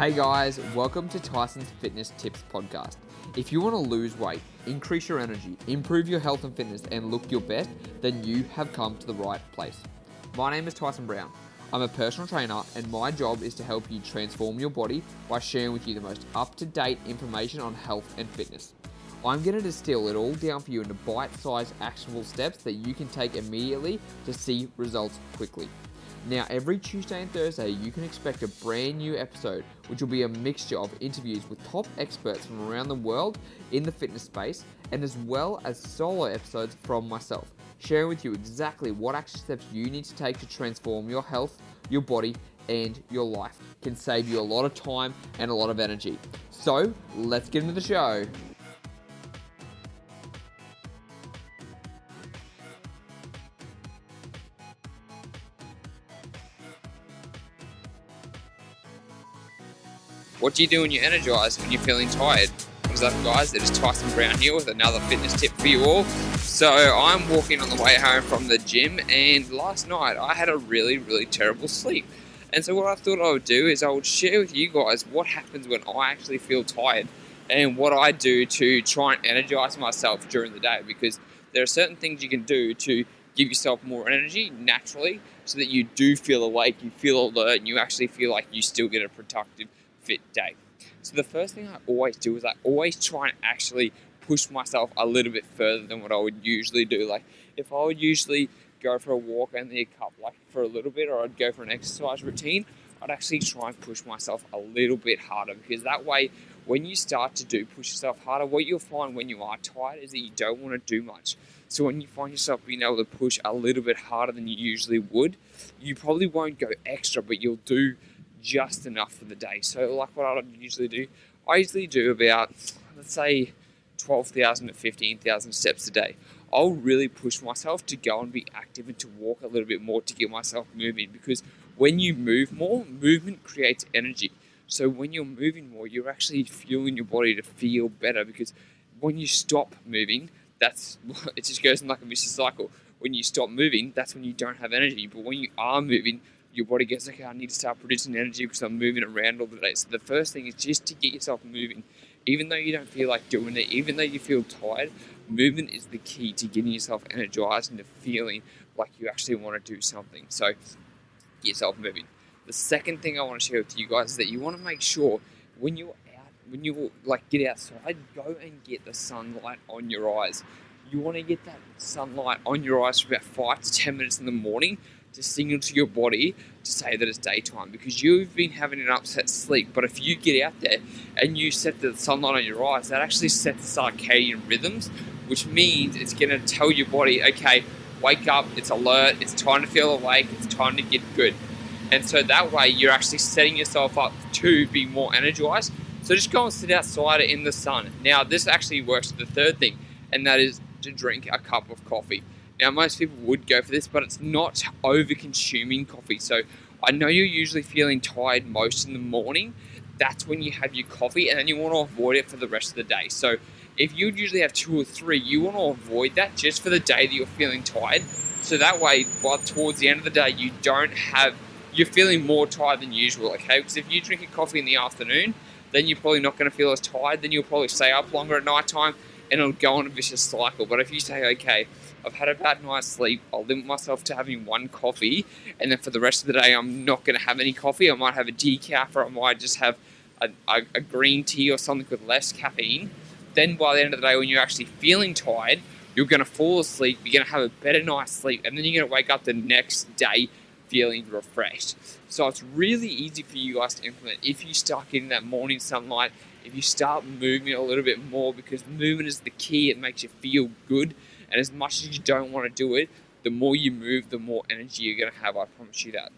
Hey guys, welcome to Tyson's Fitness Tips Podcast. If you want to lose weight, increase your energy, improve your health and fitness, and look your best, then you have come to the right place. My name is Tyson Brown. I'm a personal trainer, and my job is to help you transform your body by sharing with you the most up-to-date information on health and fitness. I'm going to distill it all down for you into bite-sized actionable steps that you can take immediately to see results quickly. Now, every Tuesday and Thursday, you can expect a brand new episode, which will be a mixture of interviews with top experts from around the world in the fitness space, and as well as solo episodes from myself, sharing with you exactly what action steps you need to take to transform your health, your body, and your life. It can save you a lot of time and a lot of energy. So, let's get into the show. What do you do when you're energized, when you're feeling tired? What's up, guys? It is Tyson Brown here with another fitness tip for you all. So I'm walking on the way home from the gym, and last night I had a really terrible sleep. And so what I thought I would do is I would share with you guys what happens when I actually feel tired and what I do to try and energize myself during the day, because there are certain things you can do to give yourself more energy naturally so that you do feel awake, you feel alert, and you actually feel like you still get a productive fit day. So the first thing I always do is I always try and actually push myself a little bit further than what I would usually do. Like if I would usually go for a walk only a cup, like for a little bit, or I'd go for an exercise routine, I'd actually try and push myself a little bit harder, because that way when you start to push yourself harder, what you'll find when you are tired is that you don't want to do much. So when you find yourself being able to push a little bit harder than you usually would, you probably won't go extra, but you'll do just enough for the day. So like what I usually do, I usually do about, let's say 12,000 to 15,000 steps a day. I'll really push myself to go and be active and to walk a little bit more to get myself moving, because when you move more, movement creates energy. So when you're moving more, you're actually fueling your body to feel better, because when you stop moving, it just goes in like a vicious cycle. When you stop moving, that's when you don't have energy. But when you are moving, your body goes, okay, I need to start producing energy because I'm moving around all the day. So the first thing is just to get yourself moving. Even though you don't feel like doing it, even though you feel tired, movement is the key to getting yourself energized and to feeling like you actually want to do something. So get yourself moving. The second thing I want to share with you guys is that you want to make sure when you get outside, go and get the sunlight on your eyes. You want to get that sunlight on your eyes for about 5 to 10 minutes in the morning to signal to your body to say that it's daytime, because you've been having an upset sleep. But if you get out there and you set the sunlight on your eyes, that actually sets the circadian rhythms, which means it's going to tell your body, okay, wake up, it's alert, it's time to feel awake, it's time to get good. And so that way you're actually setting yourself up to be more energized. So just go and sit outside in the sun. Now this actually works for the third thing, and that is to drink a cup of coffee. Now, most people would go for this, but it's not over-consuming coffee. So I know you're usually feeling tired most in the morning. That's when you have your coffee, and then you want to avoid it for the rest of the day. So if you usually have 2 or 3, you want to avoid that just for the day that you're feeling tired. So that way, towards the end of the day, you're feeling more tired than usual, okay? Because if you drink a coffee in the afternoon, then you're probably not going to feel as tired. Then you'll probably stay up longer at night time, and it'll go on a vicious cycle. But if you say, okay, I've had a bad night's sleep, I'll limit myself to having 1 coffee, and then for the rest of the day I'm not going to have any coffee. I might have a decaf, or I might just have a green tea or something with less caffeine. Then by the end of the day, when you're actually feeling tired, you're going to fall asleep, you're going to have a better night's sleep, and then you're going to wake up the next day feeling refreshed. So it's really easy for you guys to implement if you start getting that morning sunlight, if you start moving a little bit more, because movement is the key. It makes you feel good. And as much as you don't want to do it, the more you move, the more energy you're going to have. I promise you that.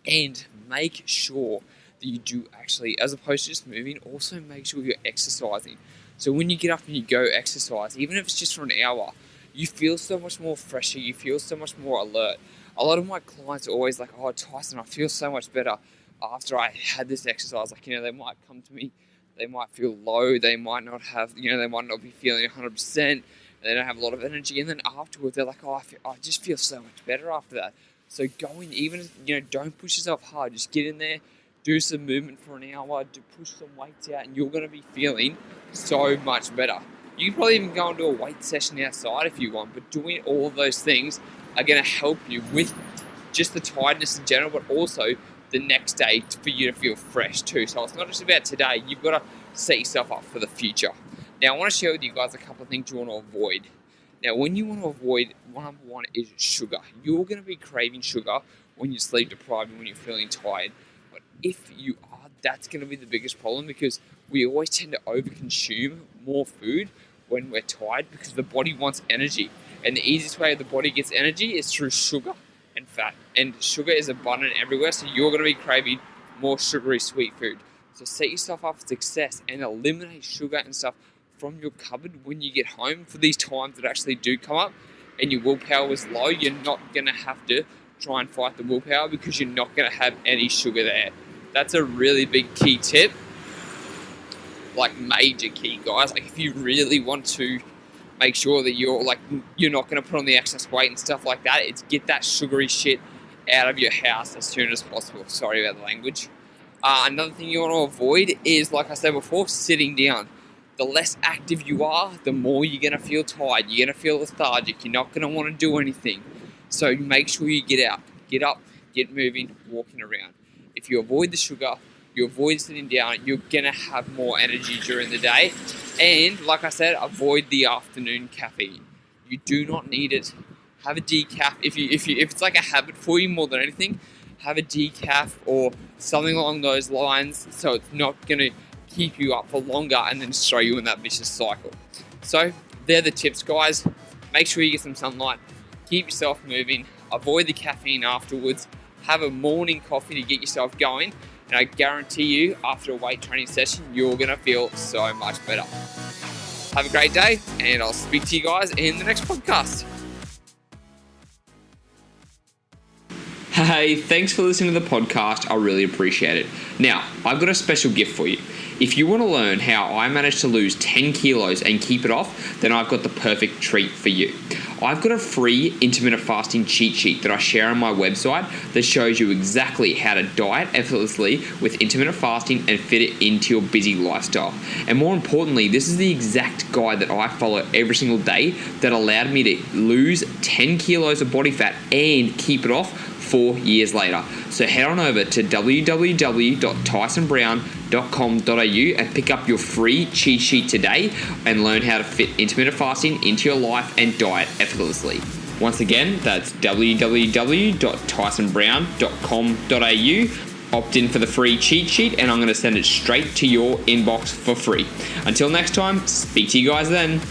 And make sure that you do actually, as opposed to just moving, also make sure you're exercising. So when you get up and you go exercise, even if it's just for an hour, you feel so much more fresher. You feel so much more alert. A lot of my clients are always like, oh, Tyson, I feel so much better after I had this exercise. Like, they might come to me, they might feel low, they might not be feeling 100%. They don't have a lot of energy, and then afterwards they're like, oh, I just feel so much better after that. So go in, even, don't push yourself hard, just get in there, do some movement for an hour, do push some weights out, and you're going to be feeling so much better. You can probably even go and do a weight session outside if you want, but doing all of those things are going to help you with just the tiredness in general, but also the next day for you to feel fresh too. So it's not just about today, you've got to set yourself up for the future. Now I want to share with you guys a couple of things you want to avoid. Now when you want to avoid, number one is sugar. You're going to be craving sugar when you're sleep deprived and when you're feeling tired. But if you are, that's going to be the biggest problem, because we always tend to overconsume more food when we're tired because the body wants energy. And the easiest way the body gets energy is through sugar and fat. And sugar is abundant everywhere, so you're going to be craving more sugary sweet food. So set yourself up for success and eliminate sugar and stuff from your cupboard when you get home for these times that actually do come up and your willpower is low. You're not going to have to try and fight the willpower because you're not going to have any sugar there. That's a really big key tip, like major key, guys. Like if you really want to make sure that you're not going to put on the excess weight and stuff like that, it's get that sugary shit out of your house as soon as possible. Sorry about the language. Another thing you want to avoid is, like I said before, sitting down. The less active you are, the more you're going to feel tired. You're going to feel lethargic. You're not going to want to do anything. So make sure you get out, get up, get moving, walking around. If you avoid the sugar, you avoid sitting down, you're going to have more energy during the day. And like I said, avoid the afternoon caffeine. You do not need it. Have a decaf. If it's like a habit for you more than anything, have a decaf or something along those lines, so it's not going to keep you up for longer and then throw you in that vicious cycle. So they're the tips, guys. Make sure you get some sunlight, keep yourself moving, avoid the caffeine afterwards, have a morning coffee to get yourself going, and I guarantee you after a weight training session you're going to feel so much better. Have a great day, and I'll speak to you guys in the next podcast. Hey, thanks for listening to the podcast. I really appreciate it. Now, I've got a special gift for you. If you want to learn how I managed to lose 10 kilos and keep it off, then I've got the perfect treat for you. I've got a free intermittent fasting cheat sheet that I share on my website that shows you exactly how to diet effortlessly with intermittent fasting and fit it into your busy lifestyle. And more importantly, this is the exact guide that I follow every single day that allowed me to lose 10 kilos of body fat and keep it off 4 years later. So head on over to www.tysonbrown.com.au and pick up your free cheat sheet today and learn how to fit intermittent fasting into your life and diet effortlessly. Once again, that's www.tysonbrown.com.au. Opt in for the free cheat sheet and I'm going to send it straight to your inbox for free. Until next time, speak to you guys then.